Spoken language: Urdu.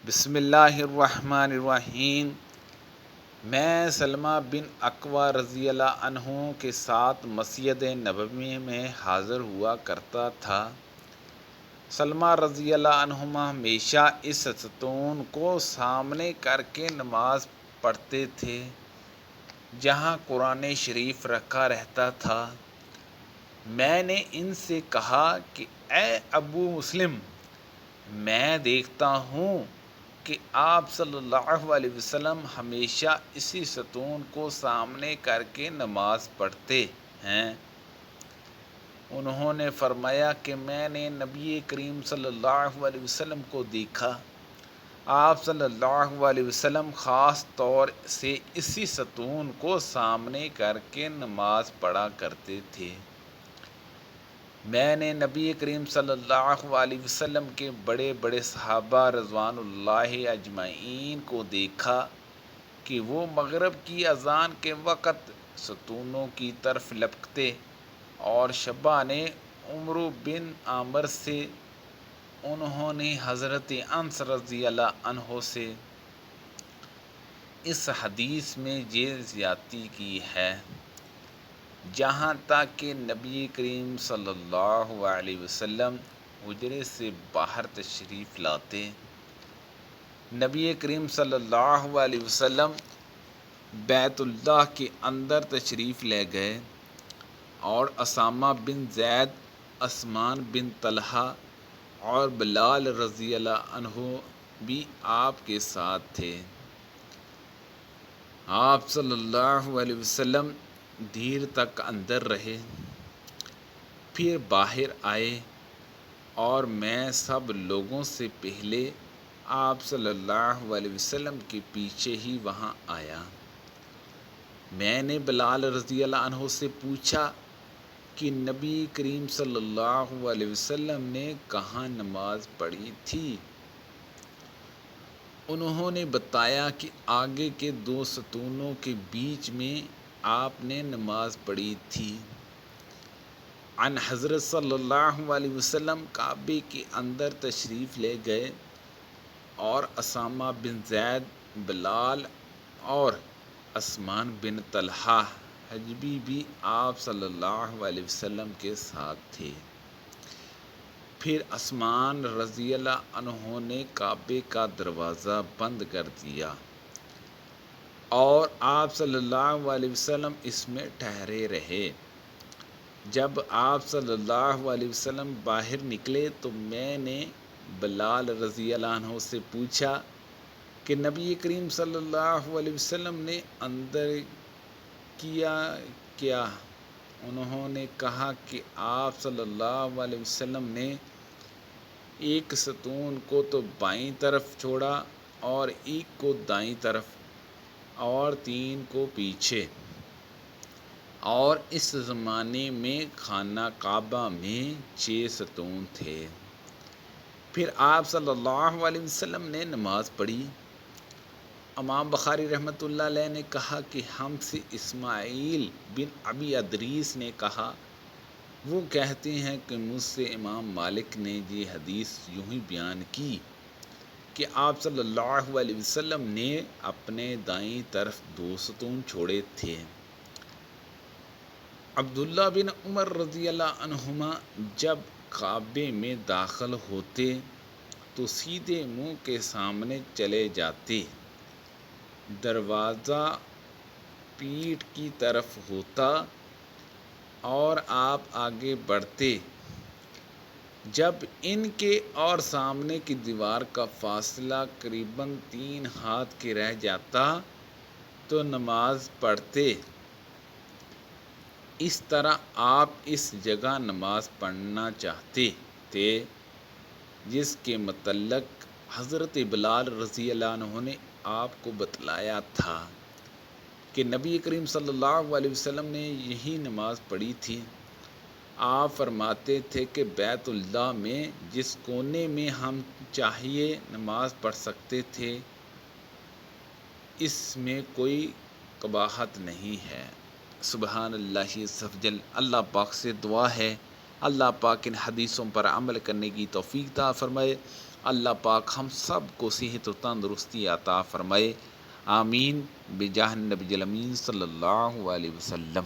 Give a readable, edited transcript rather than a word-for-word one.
بسم اللہ الرحمن الرحیم۔ میں سلمہ بن اکوع رضی اللہ عنہ کے ساتھ مسجد نبوی میں حاضر ہوا کرتا تھا۔ سلمہ رضی اللہ عنہما ہمیشہ اس ستون کو سامنے کر کے نماز پڑھتے تھے جہاں قرآن شریف رکھا رہتا تھا۔ میں نے ان سے کہا کہ اے ابو مسلم، میں دیکھتا ہوں کہ آپ صلی اللہ علیہ وسلم ہمیشہ اسی ستون کو سامنے کر کے نماز پڑھتے ہیں۔ انہوں نے فرمایا کہ میں نے نبی کریم صلی اللہ علیہ وسلم کو دیکھا۔ آپ صلی اللہ علیہ وسلم خاص طور سے اسی ستون کو سامنے کر کے نماز پڑھا کرتے تھے۔ میں نے نبی کریم صلی اللہ علیہ وسلم کے بڑے بڑے صحابہ رضوان اللہ اجمعین کو دیکھا کہ وہ مغرب کی اذان کے وقت ستونوں کی طرف لپکتے، اور شبان عمرو بن عامر سے انہوں نے حضرت انس رضی اللہ عنہ سے اس حدیث میں یہ زیادتی کی ہے، جہاں تک کہ نبی کریم صلی اللہ علیہ وسلم حجرے سے باہر تشریف لاتے، نبی کریم صلی اللہ علیہ وسلم بیت اللہ کے اندر تشریف لے گئے، اور اسامہ بن زید، عثمان بن طلحہ اور بلال رضی اللہ عنہ بھی آپ کے ساتھ تھے۔ آپ صلی اللہ علیہ وسلم دیر تک اندر رہے، پھر باہر آئے، اور میں سب لوگوں سے پہلے آپ صلی اللہ علیہ وسلم کے پیچھے ہی وہاں آیا۔ میں نے بلال رضی اللہ عنہ سے پوچھا کہ نبی کریم صلی اللہ علیہ وسلم نے کہاں نماز پڑھی تھی؟ انہوں نے بتایا کہ آگے کے دو ستونوں کے بیچ میں آپ نے نماز پڑھی تھی۔ ان حضرت صلی اللہ علیہ وسلم کعبے کے اندر تشریف لے گئے، اور اسامہ بن زید، بلال اور عثمان بن طلحہ حجبی بھی آپ صلی اللہ علیہ وسلم کے ساتھ تھے۔ پھر عثمان رضی اللہ عنہ نے کعبے کا دروازہ بند کر دیا، اور آپ صلی اللہ علیہ وسلم اس میں ٹھہرے رہے۔ جب آپ صلی اللہ علیہ وسلم باہر نکلے تو میں نے بلال رضی اللہ عنہ سے پوچھا کہ نبی کریم صلی اللہ علیہ وسلم نے اندر کیا کیا؟ انہوں نے کہا کہ آپ صلی اللہ علیہ وسلم نے ایک ستون کو تو بائیں طرف چھوڑا، اور ایک کو دائیں طرف، اور تین کو پیچھے۔ اور اس زمانے میں خانہ کعبہ میں 6 ستون تھے۔ پھر آپ صلی اللہ علیہ وسلم نے نماز پڑھی۔ امام بخاری رحمۃ اللہ علیہ نے کہا کہ ہم سے اسماعیل بن ابی ادریس نے کہا، وہ کہتے ہیں کہ مجھ سے امام مالک نے یہ حدیث یوں ہی بیان کی کہ آپ صلی اللہ علیہ وسلم نے اپنے دائیں طرف 2 ستون چھوڑے تھے۔ عبداللہ بن عمر رضی اللہ عنہما جب کعبے میں داخل ہوتے تو سیدھے منہ کے سامنے چلے جاتے، دروازہ پیٹھ کی طرف ہوتا، اور آپ آگے بڑھتے۔ جب ان کے اور سامنے کی دیوار کا فاصلہ قریباً 3 ہاتھ کے رہ جاتا تو نماز پڑھتے۔ اس طرح آپ اس جگہ نماز پڑھنا چاہتے تھے جس کے متعلق حضرت بلال رضی اللہ عنہ نے آپ کو بتلایا تھا کہ نبی کریم صلی اللہ علیہ وسلم نے یہی نماز پڑھی تھی۔ آپ فرماتے تھے کہ بیت اللہ میں جس کونے میں ہم چاہیے نماز پڑھ سکتے تھے، اس میں کوئی قباحت نہیں ہے۔ سبحان اللہ عز و جل۔ اللہ پاک سے دعا ہے اللہ پاک ان حدیثوں پر عمل کرنے کی توفیق عطا فرمائے۔ اللہ پاک ہم سب کو صحت و تندرستی عطا فرمائے، آمین بجاہ النبی الامین صلی اللہ علیہ وسلم۔